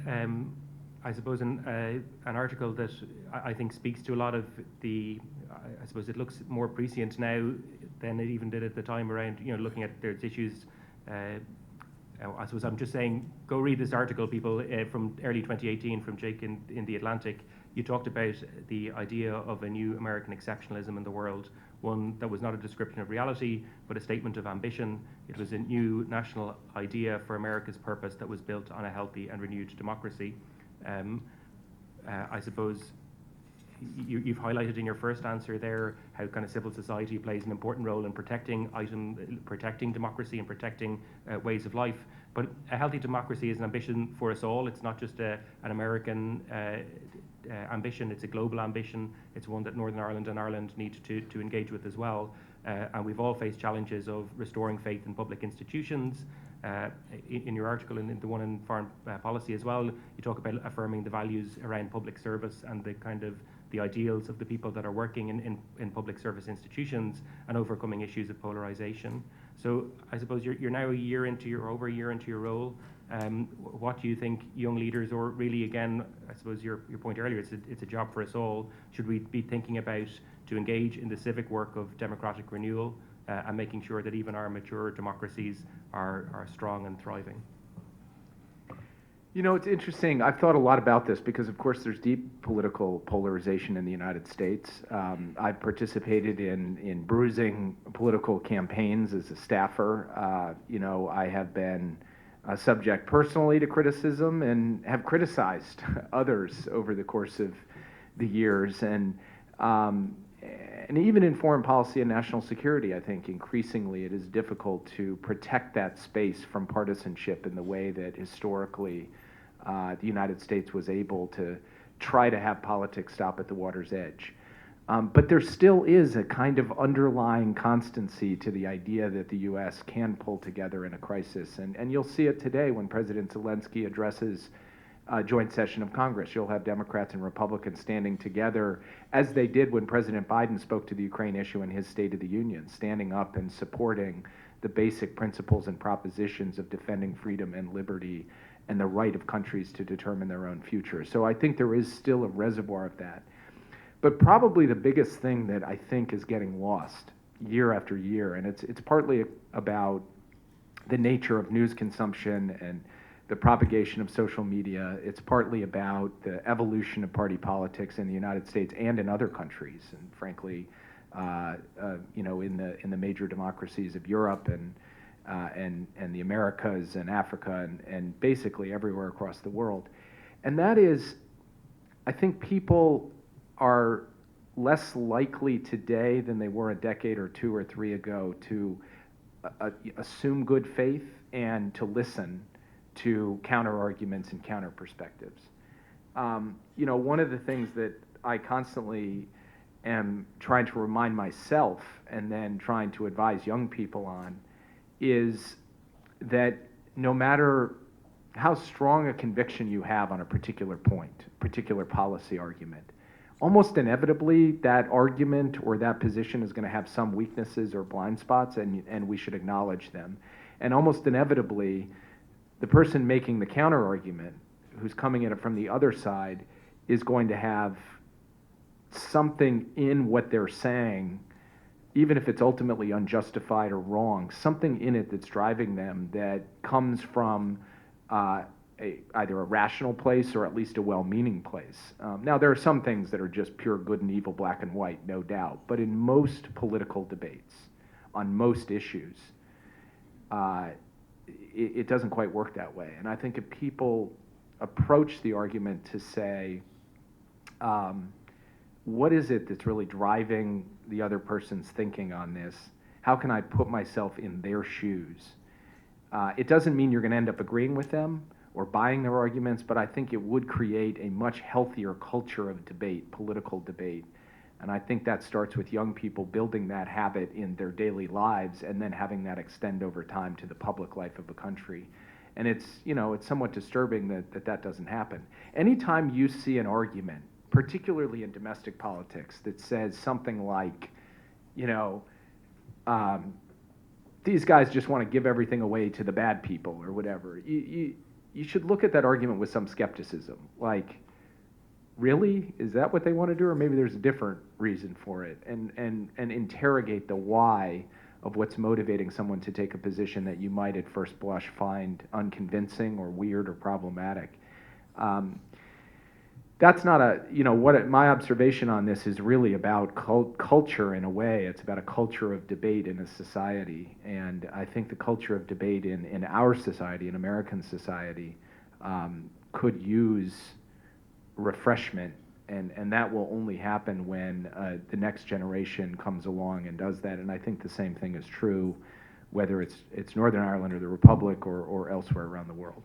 find, I suppose, an article that I think speaks to a lot of the, I suppose it looks more prescient now than it even did at the time around, looking at there's issues. I suppose I'm just saying, go read this article, people, from early 2018 from Jake in The Atlantic. You talked about the idea of a new American exceptionalism in the world, one that was not a description of reality, but a statement of ambition. It was a new national idea for America's purpose that was built on a healthy and renewed democracy. I suppose you've highlighted in your first answer there how kind of civil society plays an important role in protecting democracy and protecting ways of life. But a healthy democracy is an ambition for us all. It's not just an American ambition, it's a global ambition. It's one that Northern Ireland and Ireland need to engage with as well. And we've all faced challenges of restoring faith in public institutions. In your article, in the one in foreign policy as well, you talk about affirming the values around public service and the kind of the ideals of the people that are working in public service institutions and overcoming issues of polarization. So I suppose you're now over a year into your role. What do you think young leaders, or really again, I suppose your point earlier, it's a job for us all, should we be thinking about to engage in the civic work of democratic renewal and making sure that even our mature democracies are strong and thriving? It's interesting. I've thought a lot about this because, of course, there's deep political polarization in the United States. I've participated in bruising political campaigns as a staffer. I have been subject personally to criticism and have criticized others over the course of the years. And even in foreign policy and national security, I think increasingly it is difficult to protect that space from partisanship in the way that historically the United States was able to try to have politics stop at the water's edge. But there still is a kind of underlying constancy to the idea that the U.S. can pull together in a crisis. And you'll see it today when President Zelensky addresses a joint session of Congress. You'll have Democrats and Republicans standing together, as they did when President Biden spoke to the Ukraine issue in his State of the Union, standing up and supporting the basic principles and propositions of defending freedom and liberty and the right of countries to determine their own future. So I think there is still a reservoir of that. But probably the biggest thing that I think is getting lost year after year, and it's partly about the nature of news consumption and the propagation of social media. It's partly about the evolution of party politics in the United States and in other countries, and frankly, in the major democracies of Europe and the Americas and Africa and basically everywhere across the world. And that is, I think people are less likely today than they were a decade or two or three ago to assume good faith and to listen to counter arguments and counter perspectives. One of the things that I constantly am trying to remind myself and then trying to advise young people on is that no matter how strong a conviction you have on a particular point, particular policy argument, almost inevitably that argument or that position is going to have some weaknesses or blind spots, and we should acknowledge them. And almost inevitably, the person making the counter argument, who's coming at it from the other side, is going to have something in what they're saying, even if it's ultimately unjustified or wrong, something in it that's driving them that comes from either a rational place or at least a well-meaning place. Now, there are some things that are just pure good and evil, black and white, no doubt. But in most political debates, on most issues, it doesn't quite work that way. And I think if people approach the argument to say, what is it that's really driving the other person's thinking on this? How can I put myself in their shoes? It doesn't mean you're going to end up agreeing with them or buying their arguments, but I think it would create a much healthier culture of debate, political debate. And I think that starts with young people building that habit in their daily lives and then having that extend over time to the public life of a country. And it's somewhat disturbing that doesn't happen. Anytime you see an argument, particularly in domestic politics, that says something like, these guys just want to give everything away to the bad people or whatever, you should look at that argument with some skepticism. Like, really? Is that what they want to do? Or maybe there's a different reason for it. And interrogate the why of what's motivating someone to take a position that you might at first blush find unconvincing or weird or problematic. That's not a, my observation on this is really about culture in a way. It's about a culture of debate in a society. And I think the culture of debate in our society, in American society, could use refreshment. And that will only happen when the next generation comes along and does that. And I think the same thing is true whether it's Northern Ireland or the Republic or elsewhere around the world.